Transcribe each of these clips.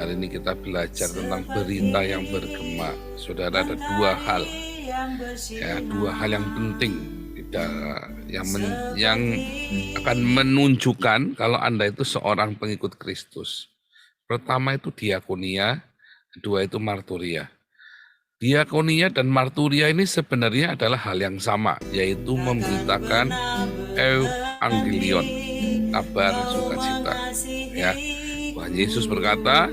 Hari ini kita belajar tentang berita yang bergema. Saudara, ada dua hal yang penting yang akan menunjukkan kalau Anda itu seorang pengikut Kristus. Pertama itu diakonia, kedua itu marturia. Diakonia dan marturia ini sebenarnya adalah hal yang sama, yaitu memberitakan evangelion, kabar sukacita. Ya, Tuhan Yesus berkata,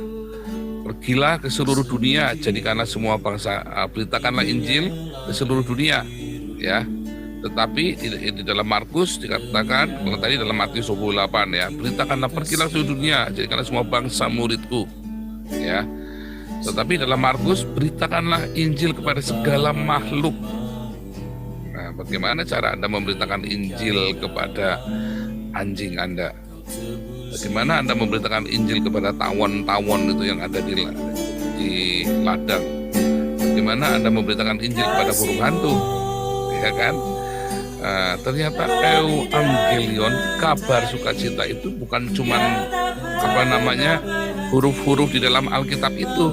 pergilah ke seluruh dunia, jadikanlah semua bangsa, beritakanlah Injil ke seluruh dunia, ya. Tetapi di dalam Markus dikatakan, kalau tadi dalam Matius 28 ya, beritakanlah, pergilah ke seluruh dunia, jadikanlah semua bangsa muridku, ya. Tetapi dalam Markus, beritakanlah Injil kepada segala makhluk. Nah, bagaimana cara Anda memberitakan Injil kepada anjing Anda? Bagaimana Anda memberitakan Injil kepada tawon-tawon itu yang ada di ladang? Bagaimana Anda memberitakan Injil kepada burung hantu? Ya kan? Ternyata evangelion, kabar sukacita itu bukan cuman huruf-huruf di dalam Alkitab itu.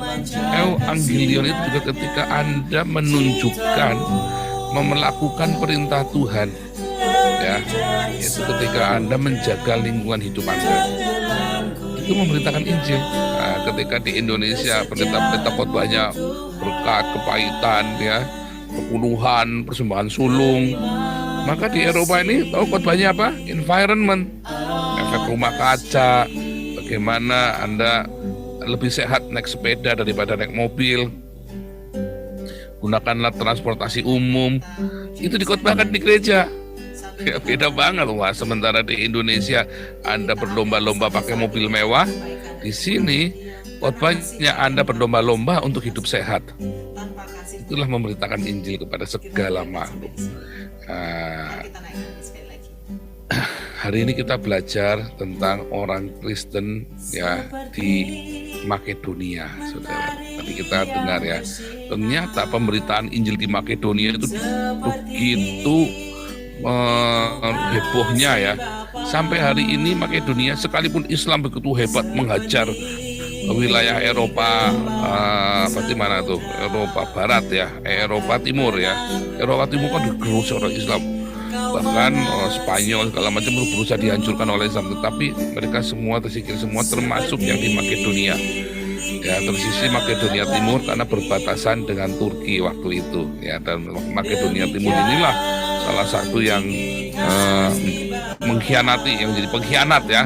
Evangelion itu juga ketika Anda menunjukkan, melakukan perintah Tuhan, ya, itu ketika Anda menjaga lingkungan hidup Anda, itu memberitakan Injil. Nah, ketika di Indonesia pendeta-pendeta khotbahnya berkat, kepahitan, ya, kepuluhan, persembahan sulung, maka di Eropa ini tahu khotbahnya apa? Environment, efek rumah kaca, bagaimana Anda lebih sehat naik sepeda daripada naik mobil, gunakanlah transportasi umum, itu dikhotbahkan di gereja. Ya, beda banget, wah. Sementara di Indonesia Anda berlomba-lomba pakai mobil mewah, di sini khotbahnya Anda berlomba-lomba untuk hidup sehat. Itulah memberitakan Injil kepada segala makhluk. Hari ini kita belajar tentang orang Kristen, ya, di Makedonia, saudara. Tapi kita dengar, ya, ternyata pemberitaan Injil di Makedonia itu begitu hebohnya, ya. Sampai hari ini Makedonia, sekalipun Islam begitu hebat menghajar wilayah Eropa, Eropa Barat, ya, Eropa Timur, ya. Eropa Timur kan digerus oleh Islam, bahkan Spanyol segala macam berusaha dihancurkan oleh Islam, tetapi mereka semua tersingkir semua, termasuk yang di Makedonia. Ya, tersisi Makedonia Timur karena berbatasan dengan Turki waktu itu, ya, dan Makedonia Timur inilah salah satu yang mengkhianati, yang jadi pengkhianat, ya.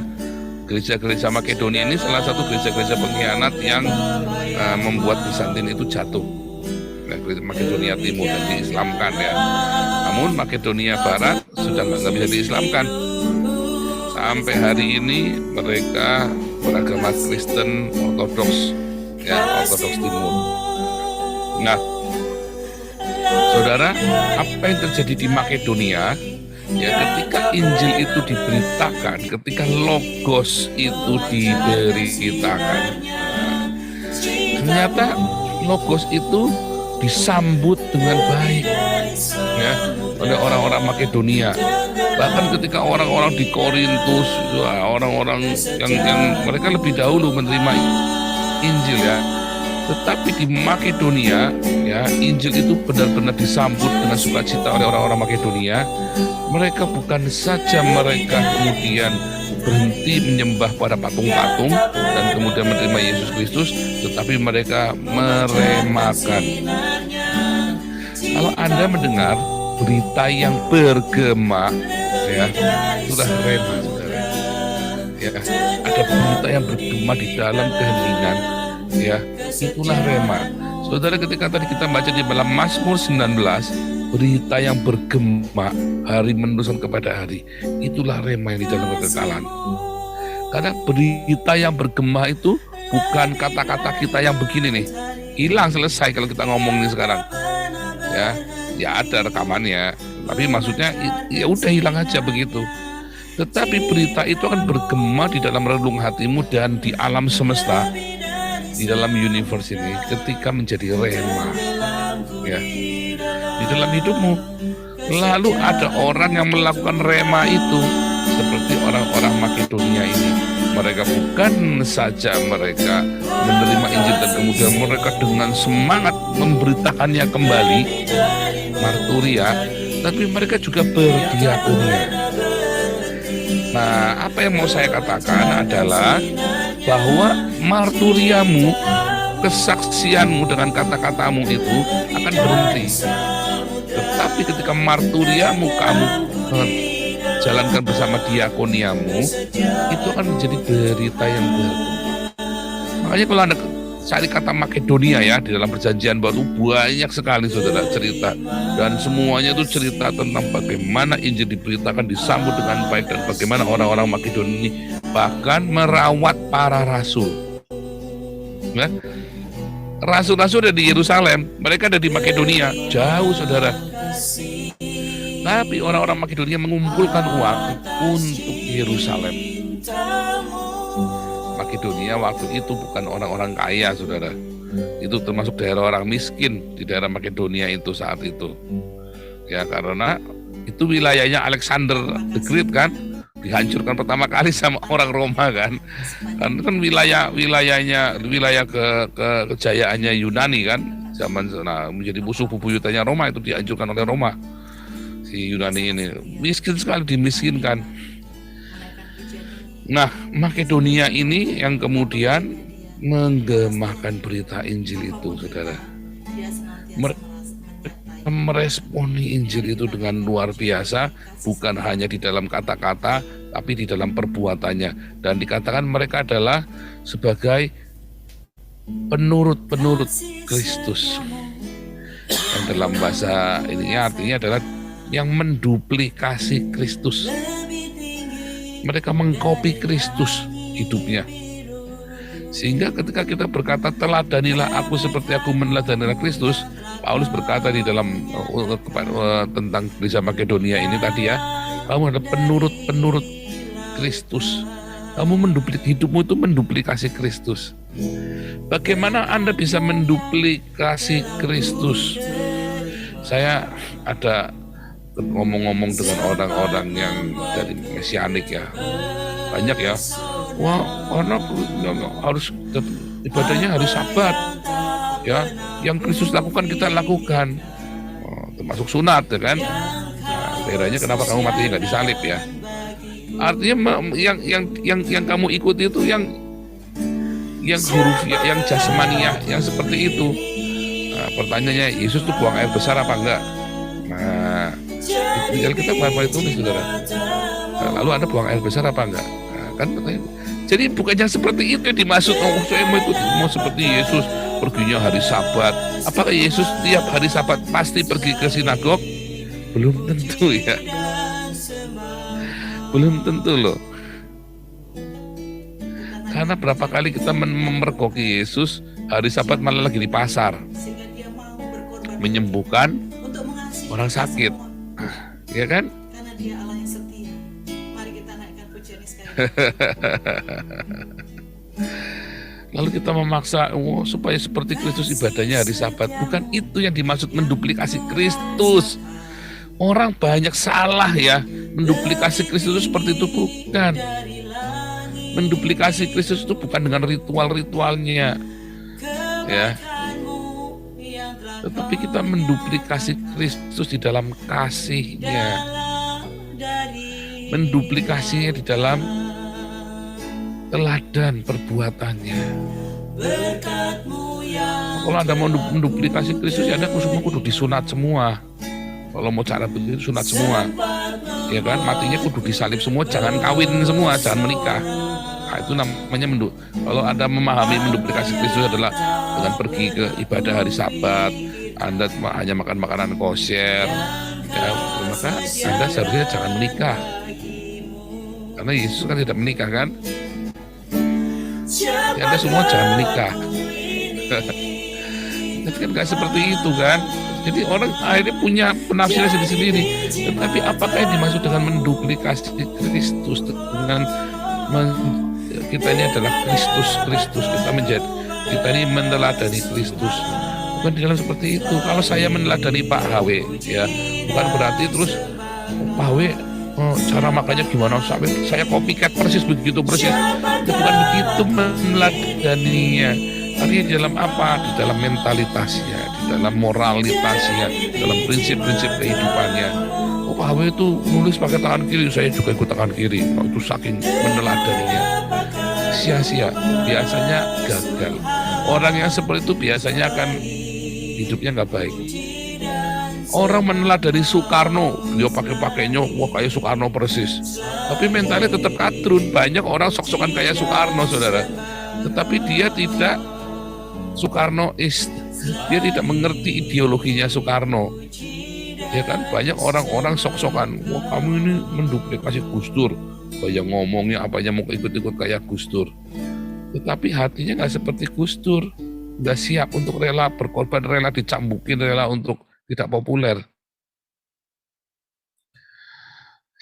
Gereja-gereja Makedonia ini salah satu gereja-gereja pengkhianat yang membuat Bizantin itu jatuh. Nah, Makedonia Timur dan diislamkan, ya. Namun Makedonia Barat sudah nggak bisa diislamkan. Sampai hari ini mereka beragama Kristen Ortodoks, ya, Ortodoks Timur. Nah, saudara, apa yang terjadi di Makedonia? Ya, ketika Injil itu diberitakan, ketika Logos itu diberitakan, ternyata Logos itu disambut dengan baik, ya, oleh orang-orang Makedonia. Bahkan ketika orang-orang di Korintus, orang-orang yang mereka lebih dahulu menerima Injil, ya. Tetapi di Makedonia, ya, Injil itu benar-benar disambut dengan sukacita oleh orang-orang Makedonia. Mereka bukan saja mereka kemudian berhenti menyembah pada patung-patung dan kemudian menerima Yesus Kristus, tetapi mereka meremakan. Kalau Anda mendengar berita yang bergema, ya, sudah rema, saudara. Ya, ada berita yang bergema di dalam keheningan, ya, itulah rema. Saudara, ketika tadi kita baca di dalam Mazmur 19, berita yang bergema hari meneruskan kepada hari, itulah rema yang di dalam kekekalan. Karena berita yang bergema itu bukan kata-kata kita yang begini nih, hilang selesai kalau kita ngomong nih sekarang, ya ada rekamannya, tapi maksudnya ya udah hilang aja begitu. Tetapi berita itu akan bergema di dalam relung hatimu dan di alam semesta, di dalam universe ini, ketika menjadi rema, ya, di dalam hidupmu. Lalu ada orang yang melakukan rema itu, seperti orang-orang Makedonia ini. Mereka bukan saja mereka menerima Injil dan kemudian mereka dengan semangat memberitakannya kembali, marturia, tapi mereka juga berdiakonia. Nah, apa yang mau saya katakan adalah bahwa marturiamu, kesaksianmu dengan kata-katamu itu akan berhenti. Tetapi ketika marturiamu kamu jalankan bersama diakoniamu, itu akan menjadi berita yang baru. Makanya kalau Anda cari kata Makedonia ya, di dalam perjanjian baru banyak sekali saudara cerita. Dan semuanya itu cerita tentang bagaimana Injil diberitakan, disambut dengan baik, dan bagaimana orang-orang Makedonia ini bahkan merawat para rasul. Ya? Rasul-rasul ada di Yerusalem, mereka ada di Makedonia, jauh saudara. Tapi orang-orang Makedonia mengumpulkan uang untuk Yerusalem. Makedonia waktu itu bukan orang-orang kaya, saudara. Itu termasuk daerah orang miskin di daerah Makedonia itu saat itu. Ya, karena itu wilayahnya Alexander the Great kan, dihancurkan pertama kali sama orang Roma kan. Karena kan wilayah kejayaannya Yunani kan, menjadi musuh bebuyutannya Roma, itu dihancurkan oleh Roma. Si Yunani ini miskin sekali, dimiskinkan. Nah, Makedonia ini yang kemudian menggemahkan berita Injil itu, saudara. Meresponi Injil itu dengan luar biasa, bukan hanya di dalam kata-kata, tapi di dalam perbuatannya. Dan dikatakan mereka adalah sebagai penurut-penurut Kristus. Yang dalam bahasa ini artinya adalah yang menduplikasi Kristus. Mereka mengkopi Kristus hidupnya. Sehingga ketika kita berkata teladanilah aku seperti aku meneladanilah Kristus, Paulus berkata di dalam tentang gereja Makedonia ini tadi ya, kamu adalah penurut-penurut Kristus. Kamu hidupmu itu menduplikasi Kristus. Bagaimana Anda bisa menduplikasi Kristus? Saya ada ngomong-ngomong dengan orang-orang yang dari mesianik ya, banyak ya, wah anak harus ibadahnya hari Sabat ya, yang Kristus lakukan kita lakukan, termasuk sunat ya kan. Nah, bedanya kenapa kamu matinya nggak disalib ya? Artinya yang kamu ikuti itu yang huruf yang jasmania, yang seperti itu. Nah, pertanyaannya, Yesus tuh buang air besar apa enggak? Nah, tinggal kita baru tulis, saudara. Nah, lalu Anda buang air besar apa enggak? Nah, kan pertanyaan. Jadi bukan yang seperti itu yang dimaksud. Oh, saya mau seperti Yesus perginya hari Sabat. Apakah Yesus tiap hari Sabat pasti pergi ke sinagog? Belum tentu ya. Belum tentu loh. Karena berapa kali kita memergoki Yesus hari Sabat malah lagi di pasar menyembuhkan orang sakit, ya kan? Karena Dia Allah yang setia. Mari kita naikkan pujian sekali. Lalu kita memaksa supaya seperti Kristus ibadahnya hari Sabat. Bukan itu yang dimaksud menduplikasi Kristus. Orang banyak salah ya, menduplikasi Kristus itu seperti itu, bukan. Menduplikasi Kristus itu bukan dengan ritual-ritualnya, ya. Tetapi kita menduplikasi Kristus di dalam kasih-Nya, menduplikasinya di dalam teladan perbuatannya. Kalau Anda mau menduplikasi Kristus, ya Anda semua kudu disunat semua. Kalau mau cara begitu sunat semua, ya kan? Matinya kudu disalib semua, jangan kawin semua, jangan menikah. Nah, itu namanya kalau Anda memahami menduplikasi Kristus adalah dengan pergi ke ibadah hari Sabat, Anda hanya makan makanan kosher, ya, maka Anda seharusnya jangan menikah. Karena Yesus kan tidak menikah kan? Ya, Anda semua jangan menikah. Tapi kan gak seperti itu kan? Jadi orang akhirnya punya penafsiran sendiri-sendiri. Tetapi apakah yang dimaksud dengan menduplikasi Kristus, dengan kita ini adalah Kristus, kita ini meneladani Kristus. Bukan di dalam seperti itu. Kalau saya meneladani Pak HW, ya bukan berarti terus Pak HW cara makannya gimana sampai saya copycat persis begitu persis. Itu bukan begitu meneladaninya. Artinya di dalam apa? Di dalam mentalitasnya, di dalam moralitasnya, dalam prinsip-prinsip kehidupannya. Oh, Pak Hawe itu nulis pakai tangan kiri, saya juga ikut tangan kiri. Oh, itu saking meneladaninya. Sia-sia, biasanya gagal. Orang yang seperti itu biasanya akan hidupnya nggak baik. Orang meneladani Soekarno, dia pakai-pakainya, wah kayak Soekarno persis. Tapi mentalnya tetap kadrun. Banyak orang sok-sokan kayak Soekarno, saudara. Tetapi dia tidak Soekarnois. Dia tidak mengerti ideologinya Soekarno. Ya kan, banyak orang-orang sok-sokan, wah kamu ini menduplikasi Gus Dur. Kayak ngomongnya apanya mau ikut-ikut kayak Gus Dur. Tetapi hatinya nggak seperti Gus Dur. Nggak siap untuk rela berkorban, rela dicambukin, rela untuk tidak populer.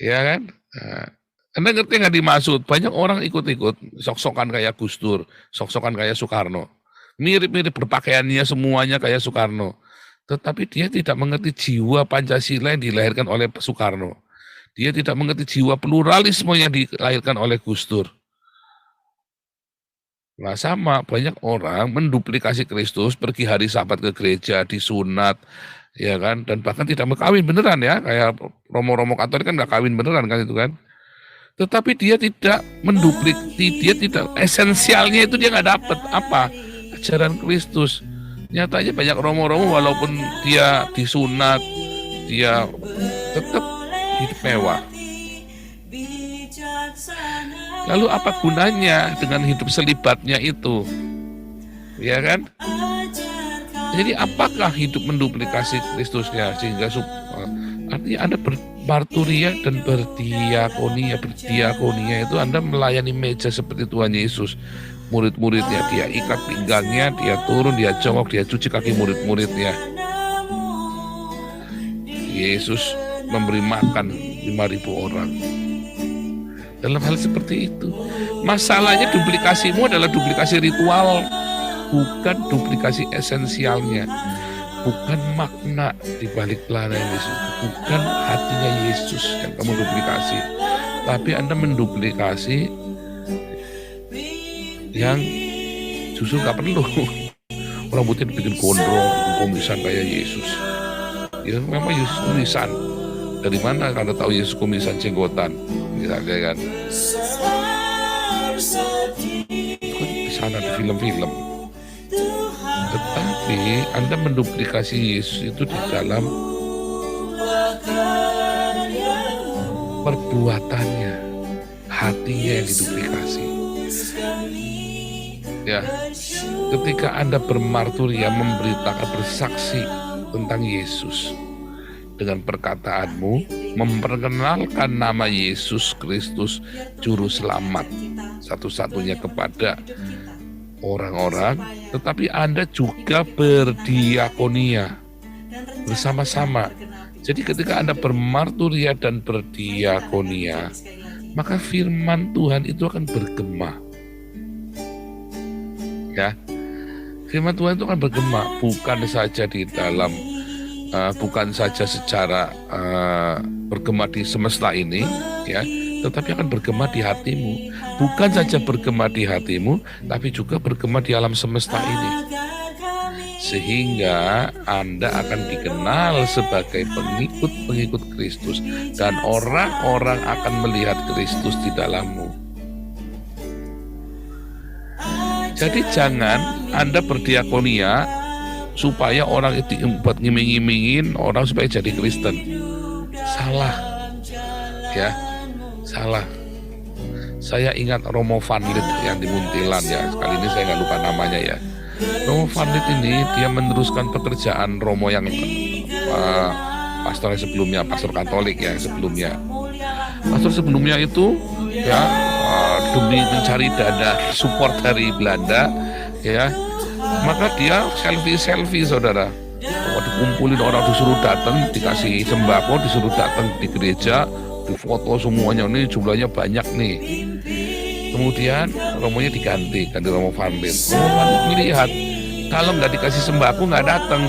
Ya kan? Nah, Anda ngerti nggak dimaksud? Banyak orang ikut-ikut, sok-sokan kayak Gus Dur, sok-sokan kayak Soekarno. Mirip-mirip berpakaiannya semuanya kayak Soekarno. Tetapi dia tidak mengerti jiwa Pancasila yang dilahirkan oleh Soekarno. Dia tidak mengerti jiwa pluralisme yang dilahirkan oleh Gus Dur. Nah sama, banyak orang menduplikasi Kristus, pergi hari Sabat ke gereja, disunat, ya kan, dan bahkan tidak mau kawin beneran ya, kayak Romo-Romo Katolik kan nggak kawin beneran kan itu kan. Tetapi dia tidak menduplikasi, dia tidak, esensialnya itu dia nggak dapat apa? Ajaran Kristus. Nyatanya banyak Romo-Romo walaupun dia disunat, dia tetap hidup mewah. Lalu apa gunanya dengan hidup selibatnya itu? Ya kan? Jadi apakah hidup menduplikasi Kristusnya sehingga artinya Anda bermarturia dan berdiakonia. Berdiakonia itu Anda melayani meja seperti Tuhan Yesus. Murid-muridnya dia ikat pinggangnya, dia turun, dia jongkok, dia cuci kaki murid-muridnya. Yesus memberi makan 5.000 orang. Dalam hal seperti itu, masalahnya duplikasimu adalah duplikasi ritual, bukan duplikasi esensialnya, bukan makna di balik pelayanan Yesus, bukan hatinya Yesus yang kamu duplikasi, tapi Anda menduplikasi yang justru nggak perlu. Orang putih bikin gondrong, kumisan kayak Yesus. Ya memang Yesus kumisan. Dari mana Anda tahu Yesus kumisan jenggotan? Misalnya kan. Itu kan di sana di film-film. Tetapi Anda menduplikasi Yesus itu di dalam perbuatannya, hatinya yang diduplikasi. Ya, ketika Anda bermarturia, memberitakan, bersaksi tentang Yesus dengan perkataanmu, memperkenalkan nama Yesus Kristus Juru Selamat satu-satunya kepada orang-orang, tetapi Anda juga berdiakonia bersama-sama. Jadi ketika Anda bermarturia dan berdiakonia, maka firman Tuhan itu akan bergema. Ya, firman Tuhan itu akan bergema, bukan saja di dalam, bukan saja secara bergema di semesta ini, ya, tetapi akan bergema di hatimu. Bukan saja bergema di hatimu, tapi juga bergema di alam semesta ini. Sehingga Anda akan dikenal sebagai pengikut-pengikut Kristus, dan orang-orang akan melihat Kristus di dalammu. Jadi jangan Anda berdiakonia supaya orang itu buat ngiming-ngimingin orang supaya jadi Kristen. Salah. Ya, salah. Saya ingat Romo Van Lith yang di Muntilan ya. Kali ini saya nggak lupa namanya ya. Romo Van Lith ini dia meneruskan pekerjaan Romo yang pastor yang sebelumnya, pastor Katolik yang sebelumnya. Pastor sebelumnya itu ya demi mencari dana support dari Belanda, ya, maka dia selfie saudara. Dikumpulin orang, disuruh datang, dikasih sembako, disuruh datang di gereja, difoto semuanya, nih jumlahnya banyak nih. Kemudian romonya diganti Romo Van Lith. Romo Van Lith melihat kalau nggak dikasih sembako nggak datang.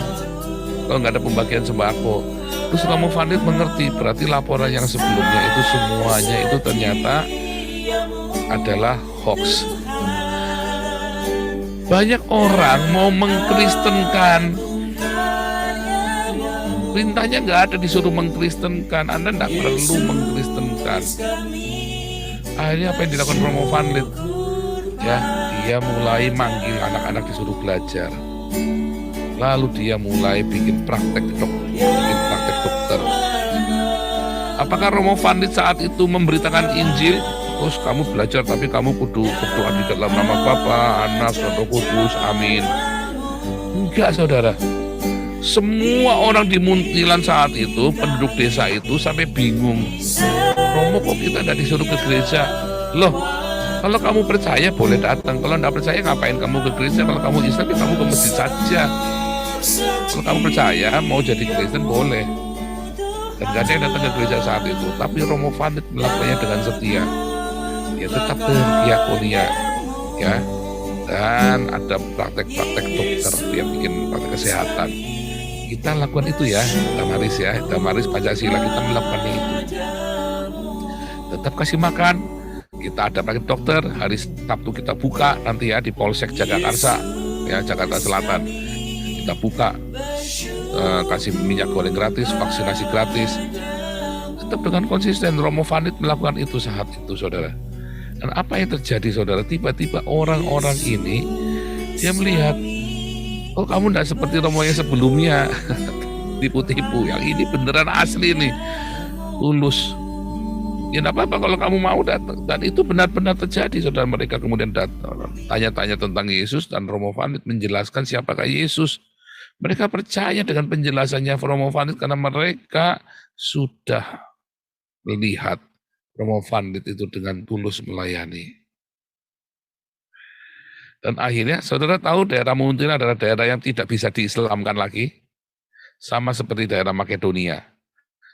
kalau nggak ada pembagian sembako. Terus Romo Vanit mengerti, berarti laporan yang sebelumnya itu semuanya itu ternyata adalah hoax. Banyak orang mau mengkristenkan, perintahnya nggak ada disuruh mengkristenkan, Anda nggak perlu mengkristenkan. Akhirnya apa yang dilakukan Romo Vanlit? Ya, dia mulai manggil anak-anak disuruh belajar. Lalu dia mulai bikin praktek dokter. Apakah Romo Vanlit saat itu memberitakan Injil? Terus kamu belajar tapi kamu kudu berdoa di dalam nama Bapa, Anak, dan Roh Kudus, amin. Enggak, saudara. Semua orang di Muntilan saat itu, penduduk desa itu sampai bingung. Romo, kok kita tidak disuruh ke gereja? Loh, kalau kamu percaya boleh datang. Kalau tidak percaya ngapain kamu ke gereja? Kalau kamu Islam ya kamu ke masjid saja. Kalau kamu percaya mau jadi Kristen boleh. Dan gak ada yang datang ke gereja saat itu. Tapi Romo Vanlit melakukannya dengan setia. Dia tetap berdiakonia, ya. Dan ada praktek-praktek dokter, dia bikin praktek kesehatan. Kita lakukan itu ya, Damaris ya, Damaris Pancasila kita melakukan itu. Tetap kasih makan. Kita ada praktek dokter, hari Sabtu kita buka nanti ya di Polsek Jagakarsa, ya Jakarta Selatan. Kita buka, kasih minyak goreng gratis, vaksinasi gratis. Tetap dengan konsisten Romo Vanlit melakukan itu saat itu, saudara. Dan apa yang terjadi, saudara? Tiba-tiba orang-orang ini dia melihat, oh kamu tidak seperti Romo yang sebelumnya, tipu-tipu. Yang ini beneran asli nih, tulus. Ya tidak apa-apa kalau kamu mau datang. Dan itu benar-benar terjadi, saudara. Mereka kemudian datang, tanya-tanya tentang Yesus, dan Romo Vanlit menjelaskan siapakah Yesus. Mereka percaya dengan penjelasannya Romo Vanlit karena mereka sudah melihat Romo Vanlit itu dengan tulus melayani. Dan akhirnya saudara tahu daerah Muntilan adalah daerah yang tidak bisa diislamkan lagi. Sama seperti daerah Makedonia.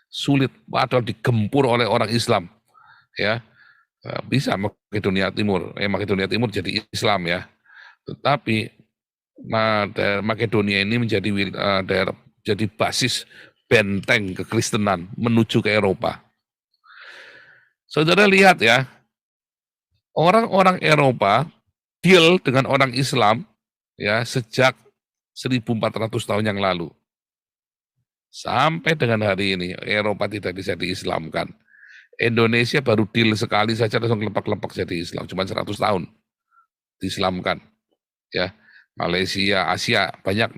Sulit, padahal digempur oleh orang Islam. Ya, bisa Makedonia Timur jadi Islam ya. Tetapi daerah Makedonia ini menjadi daerah jadi basis benteng kekristenan menuju ke Eropa. Saudara lihat ya, orang-orang Eropa deal dengan orang Islam ya sejak 1400 tahun yang lalu. Sampai dengan hari ini Eropa tidak bisa diislamkan. Indonesia baru deal sekali saja langsung lepak-lepak jadi Islam, cuma 100 tahun diislamkan. Ya, Malaysia, Asia banyak.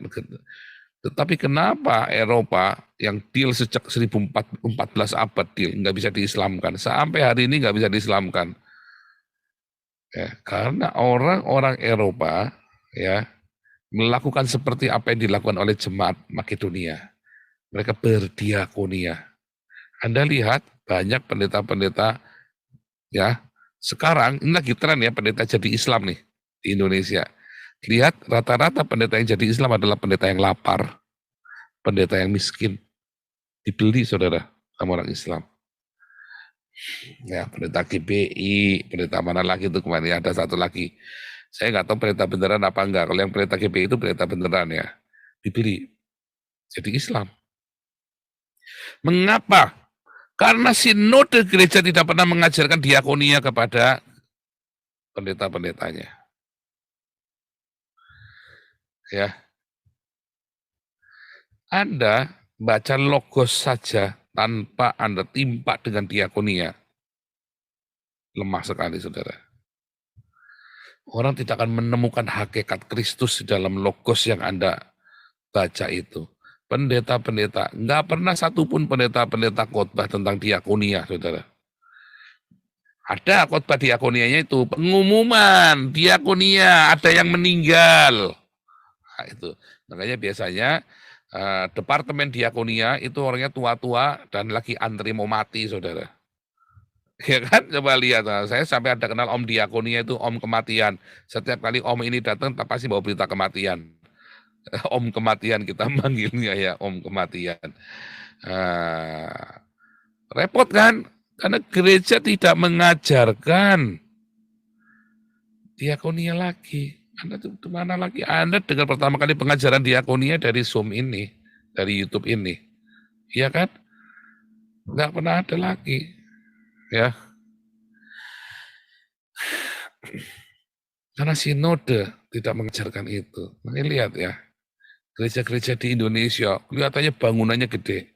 Tetapi kenapa Eropa yang deal sejak 14 abad deal nggak bisa diislamkan, sampai hari ini nggak bisa diislamkan? Ya, karena orang-orang Eropa ya melakukan seperti apa yang dilakukan oleh jemaat Makedonia. Mereka berdiakonia. Anda lihat banyak pendeta-pendeta ya sekarang ini lagi tren ya pendeta jadi Islam nih di Indonesia. Lihat rata-rata pendeta yang jadi Islam adalah pendeta yang lapar, pendeta yang miskin, dibeli saudara sama orang Islam. Ya pendeta GBI, pendeta mana lagi itu kemarin ada satu lagi. Saya nggak tahu pendeta beneran apa enggak. Kalau yang pendeta GBI itu pendeta beneran ya, dibeli jadi Islam. Mengapa? Karena sinode gereja tidak pernah mengajarkan diakonia kepada pendeta-pendetanya. Ya, Anda baca logos saja tanpa Anda timpa dengan diakonia, lemah sekali saudara. Orang tidak akan menemukan hakikat Kristus di dalam logos yang Anda baca itu. Pendeta-pendeta, nggak pernah satupun pendeta-pendeta khotbah tentang diakonia, saudara. Ada khotbah diakonianya itu pengumuman diakonia, ada yang meninggal. Nah, itu makanya biasanya departemen diakonia itu orangnya tua-tua dan lagi antri mau mati, saudara. Ya kan, coba lihat. Nah, saya sampai ada kenal om diakonia itu om kematian. Setiap kali om ini datang, pasti bawa berita kematian. Om kematian kita manggilnya ya, om kematian. Repot kan? Karena gereja tidak mengajarkan diakonia lagi. Anda tuh kemana lagi? Anda dengar pertama kali pengajaran diakonia dari Zoom ini. dari YouTube ini. Iya kan? Nggak pernah ada lagi. Ya. Karena sinode tidak mengajarkan itu. Makanya lihat ya, gereja-gereja di Indonesia, kelihatannya bangunannya gede.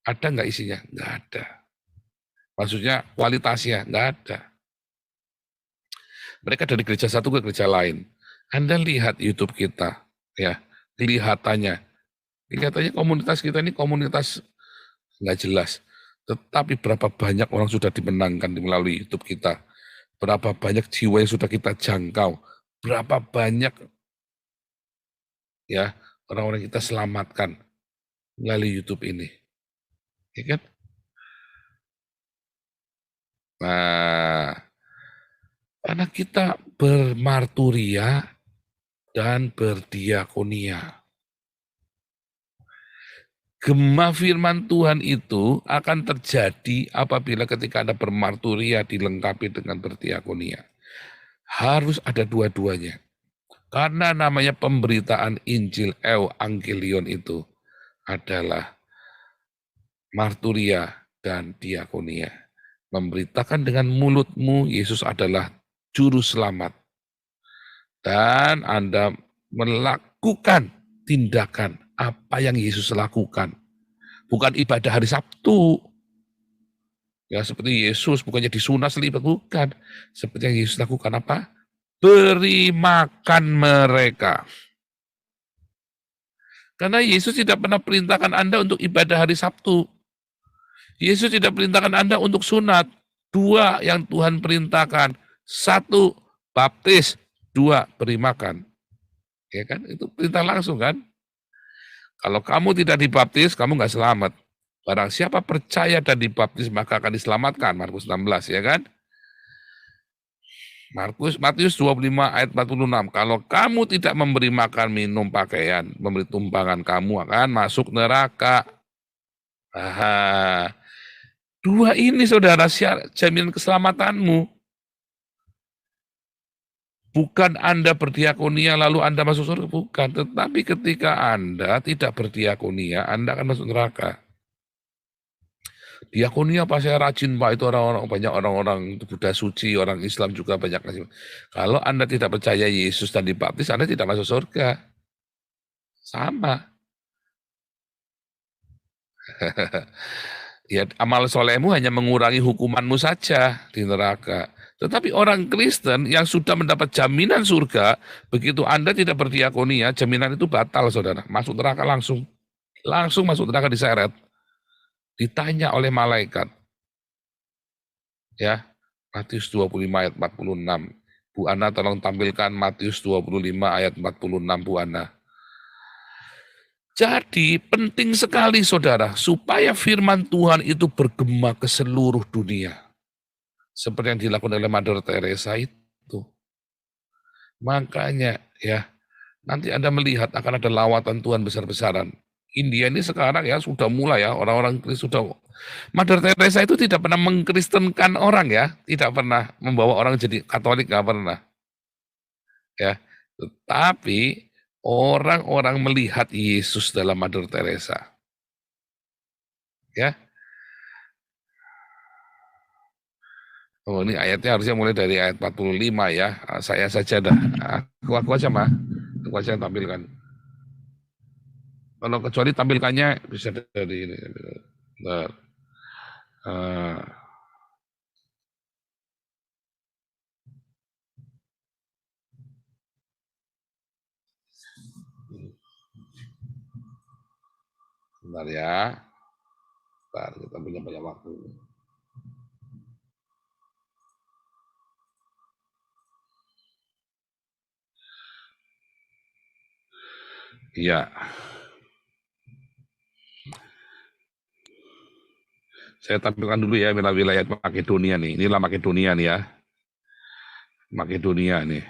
Ada nggak isinya? Nggak ada. Maksudnya kualitasnya nggak ada. Mereka dari gereja satu ke gereja lain. Anda lihat YouTube kita, ya, kelihatannya komunitas kita ini komunitas nggak jelas. Tetapi berapa banyak orang sudah dimenangkan melalui YouTube kita. Berapa banyak jiwa yang sudah kita jangkau. Berapa banyak ya orang-orang kita selamatkan melalui YouTube ini. Ya kan? Nah, karena kita bermarturia dan berdiakonia. Gema firman Tuhan itu akan terjadi apabila ketika Anda bermarturia dilengkapi dengan berdiakonia. Harus ada dua-duanya. Karena namanya pemberitaan Injil Evangelion itu adalah marturia dan diakonia. Memberitakan dengan mulutmu Yesus adalah juru selamat. Dan Anda melakukan tindakan apa yang Yesus lakukan. Bukan ibadah hari Sabtu. Ya seperti Yesus bukannya disunat selibet, bukan. Seperti yang Yesus lakukan apa? Beri makan mereka. Karena Yesus tidak pernah perintahkan Anda untuk ibadah hari Sabtu. Yesus tidak perintahkan Anda untuk sunat. Dua yang Tuhan perintahkan. Satu, baptis. Dua, beri makan. Ya kan? Itu perintah langsung kan? Kalau kamu tidak dibaptis, kamu nggak selamat. Barang siapa percaya dan dibaptis, maka akan diselamatkan. Markus 16, ya kan? Matius 25 ayat 46. Kalau kamu tidak memberi makan, minum, pakaian, memberi tumpangan, kamu akan masuk neraka. Aha. Dua ini saudara jaminan keselamatanmu. Bukan Anda berdiakonia lalu Anda masuk surga, bukan. Tetapi ketika Anda tidak berdiakonia, Anda akan masuk neraka. Diakonia apa saya rajin Pak, itu banyak orang-orang Buddha suci, orang Islam juga banyak. Kalau Anda tidak percaya Yesus dan dibaptis, Anda tidak masuk surga. Sama. Ya, amal solehmu hanya mengurangi hukumanmu saja di neraka. Tetapi orang Kristen yang sudah mendapat jaminan surga, begitu Anda tidak berdiakonia, jaminan itu batal, saudara. Masuk neraka langsung. Langsung masuk neraka diseret. Ditanya oleh malaikat. Ya, Matius 25 ayat 46. Bu Ana tolong tampilkan Matius 25 ayat 46, Bu Ana. Jadi penting sekali saudara, supaya firman Tuhan itu bergema ke seluruh dunia. Seperti yang dilakukan oleh Mother Teresa itu. Makanya ya, nanti Anda melihat akan ada lawatan Tuhan besar-besaran. India ini sekarang ya sudah mulai ya, orang-orang sudah. Mother Teresa itu tidak pernah mengkristenkan orang ya, tidak pernah membawa orang jadi Katolik, nggak pernah. Ya, tetapi orang-orang melihat Yesus dalam Mother Teresa. Ya. Oh, ini ayatnya harusnya mulai dari ayat 45 ya. Saya saja dah. Aku aja mah. Aku aja yang tampilkan. Kalau kecuali tampilkannya bisa dari ini. Bentar. Bentar ya. Bentar, kita punya banyak waktu. Iya. Saya tampilkan dulu ya wilayah Makedonia nih. Inilah Makedonia nih ya. Makedonia nih.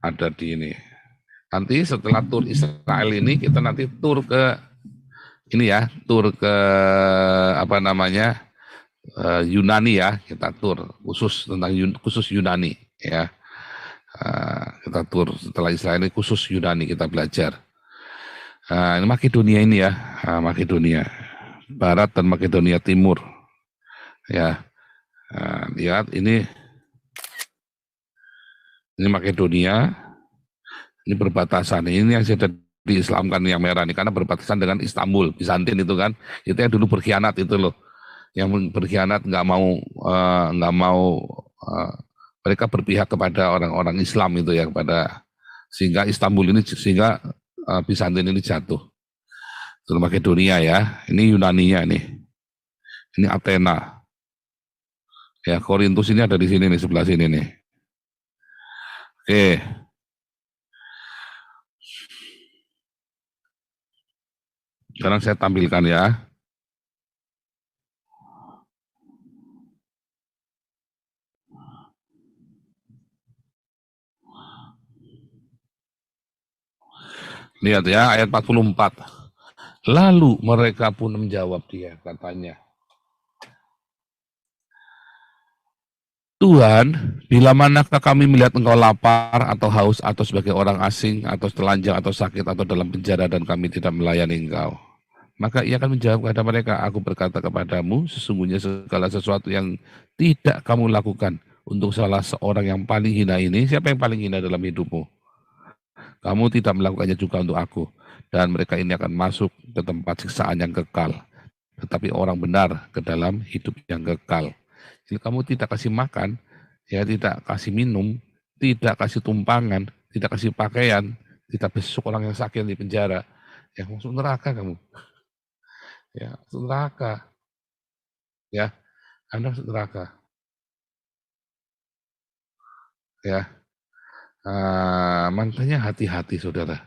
Ada di ini. Nanti setelah tur Israel ini kita nanti tur ke ini ya, tur ke apa namanya? Yunani ya, kita tur khusus tentang khusus Yunani ya. Kita tur setelah Israel ini khusus Yunani kita belajar. Nah, ini Makedonia ini ya, Makedonia Barat dan Makedonia Timur. Ya, lihat ini Makedonia, ini berbatasan. Ini yang sudah diislamkan yang merah ini karena berbatasan dengan Istanbul, Bizantin itu kan. Itu yang dulu berkhianat itu loh. Yang berkhianat nggak mau mereka berpihak kepada orang-orang Islam itu ya, kepada sehingga Istanbul ini sehingga Bizantin ini jatuh. Itu Makedonia ya. Ini Yunaninya nih. Ini Athena. Ya, Korintus ini ada di sini nih, sebelah sini nih. Oke. Sekarang saya tampilkan ya. Lihat ya, ayat 44. Lalu mereka pun menjawab dia, katanya, Tuhan, bila manakah kami melihat engkau lapar atau haus atau sebagai orang asing atau telanjang atau sakit atau dalam penjara dan kami tidak melayani engkau. Maka ia akan menjawab kepada mereka, aku berkata kepadamu, sesungguhnya segala sesuatu yang tidak kamu lakukan untuk salah seorang yang paling hina ini, siapa yang paling hina dalam hidupmu? Kamu tidak melakukannya juga untuk aku. Dan mereka ini akan masuk ke tempat siksaan yang kekal. Tetapi orang benar ke dalam hidup yang kekal. Jadi kamu tidak kasih makan, ya tidak kasih minum, tidak kasih tumpangan, tidak kasih pakaian, tidak besok orang yang sakit di penjara, ya masuk neraka kamu. Ya, masuk neraka. Ya, Anda masuk neraka. Ya, makanya hati-hati saudara.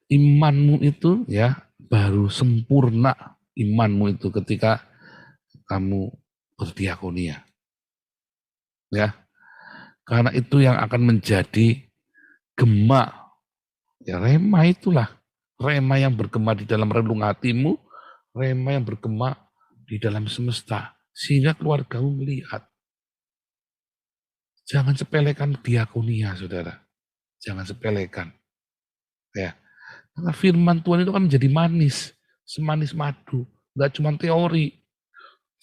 Imanmu itu ya baru sempurna imanmu itu ketika kamu berdiakonia. Ya, karena itu yang akan menjadi gema. Ya, rema itulah. Rema yang bergema di dalam relung hatimu, rema yang bergema di dalam semesta. Sehingga keluargamu melihat. Jangan sepelekan diakonia, saudara. Jangan sepelekan. Ya, karena firman Tuhan itu kan menjadi manis. Semanis madu. Nggak cuma teori.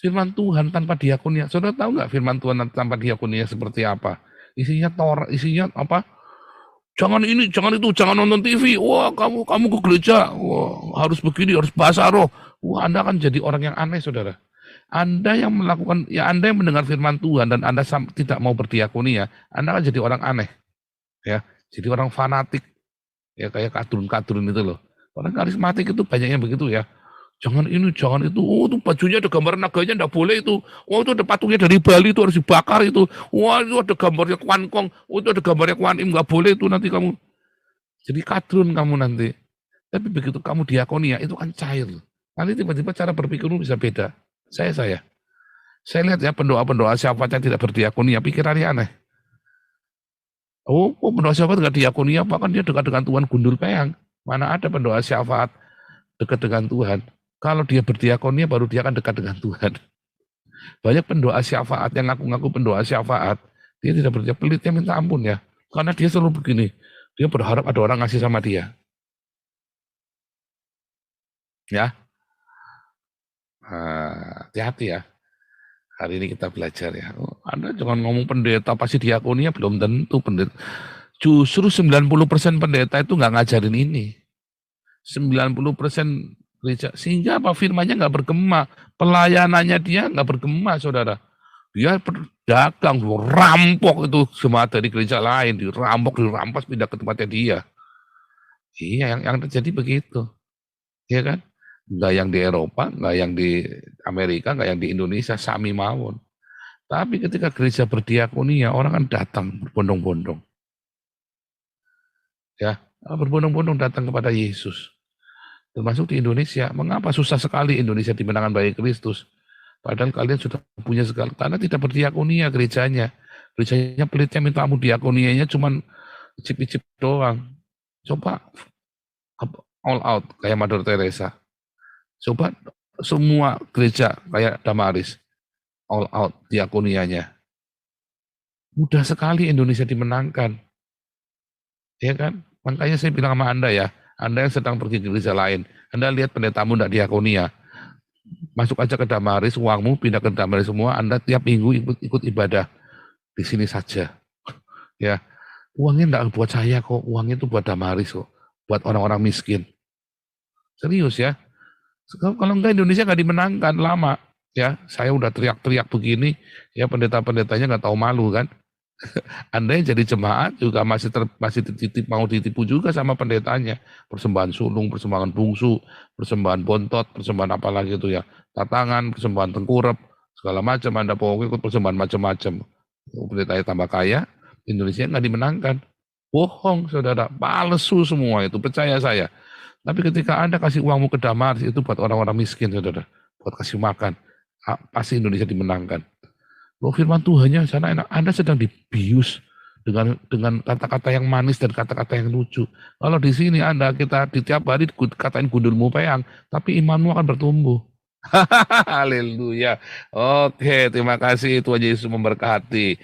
Firman Tuhan tanpa diakonia. Saudara tahu nggak firman Tuhan tanpa diakonia seperti apa? Isinya apa? Jangan ini, jangan itu, jangan nonton TV. Wah, kamu ke gereja. Wah, harus begini, harus bahasa roh. Wah, Anda akan jadi orang yang aneh, saudara. Anda yang melakukan, ya Anda yang mendengar firman Tuhan dan Anda tidak mau berdiakonia, Anda akan jadi orang aneh. Ya, jadi orang fanatik. Ya, kayak kadrun-kadrun itu loh. Orang karismatik itu banyak yang begitu ya. Jangan ini, jangan itu. Oh, itu bajunya ada gambar naganya, enggak boleh itu. Oh, itu ada patungnya dari Bali, itu harus dibakar itu. Wah, itu ada gambarnya Kwan Kong. Oh, itu ada gambarnya Kwan Im, enggak boleh itu nanti kamu. Jadi kadrun kamu nanti. Tapi begitu kamu diakonia, itu kan cair. Nanti tiba-tiba cara berpikirmu bisa beda. Saya lihat ya pendoa-pendoa syafaat yang tidak berdiakonia, pikirannya aneh. Oh, pendoa syafaat enggak diakonia, bahkan dia dekat dengan Tuhan gundul peyang. Mana ada pendoa syafaat dekat dengan Tuhan. Kalau dia berdiakonia baru dia akan dekat dengan Tuhan. Banyak pendoa syafaat yang ngaku-ngaku pendoa syafaat, dia tidak berdia pelitnya minta ampun ya. Karena dia selalu begini, dia berharap ada orang ngasih sama dia. Ya, hati-hati ya. Hari ini kita belajar ya. Oh, Anda jangan ngomong pendeta pasti diakonia, belum tentu pendeta. Justru 90% pendeta itu nggak ngajarin ini. 90% gereja, sehingga apa firmannya nggak bergema, pelayanannya dia nggak bergema, saudara. Dia berdagang, rampok itu semua dari gereja lain, dirampok, dirampas, pindah ke tempatnya dia. Iya, yang terjadi begitu, ya kan? Nggak yang di Eropa, nggak yang di Amerika, nggak yang di Indonesia, sami mawon. Tapi ketika gereja berdiakonia, orang kan datang berbondong-bondong, ya, berbondong-bondong datang kepada Yesus. Termasuk di Indonesia. Mengapa susah sekali Indonesia dimenangkan bagi Kristus? Padahal kalian sudah punya segala, karena tidak berdiakonia gerejanya. Gerejanya pelitnya minta ampun, diakonianya cuma icip-icip doang. Coba all out kayak Mother Teresa. Coba semua gereja kayak Damaris, all out diakonianya. Mudah sekali Indonesia dimenangkan. Ya kan? Makanya saya bilang sama Anda ya, Anda yang sedang pergi ke gereja lain, Anda lihat pendetamu tidak diakonia, masuk aja ke Damaris, uangmu pindah ke Damaris semua, Anda tiap minggu ikut ibadah di sini saja. Ya, uangnya enggak buat saya kok, uangnya itu buat Damaris kok, buat orang-orang miskin. Serius ya. Kalau enggak Indonesia nggak dimenangkan lama. Ya, saya udah teriak-teriak begini, ya pendeta-pendetanya nggak tahu malu kan. Anda yang jadi jemaat juga masih mau ditipu juga sama pendetanya. Persembahan sulung, persembahan bungsu, persembahan bontot, persembahan apa lagi itu ya. Tatangan, persembahan tengkurap, segala macam. Anda pokoknya ikut persembahan macam-macam. Pendetanya tambah kaya, Indonesia nggak dimenangkan. Bohong, saudara. Palsu semua itu, percaya saya. Tapi ketika Anda kasih uangmu ke Damaris, itu buat orang-orang miskin, saudara. Buat kasih makan. Pasti Indonesia dimenangkan. Loh, firman Tuhannya sana enak. Anda sedang dibius dengan kata-kata yang manis dan kata-kata yang lucu. Kalau di sini kita di tiap hari katain gundulmu peyang, tapi imanmu akan bertumbuh. Haleluya. Oke, terima kasih Tuhan Yesus memberkati.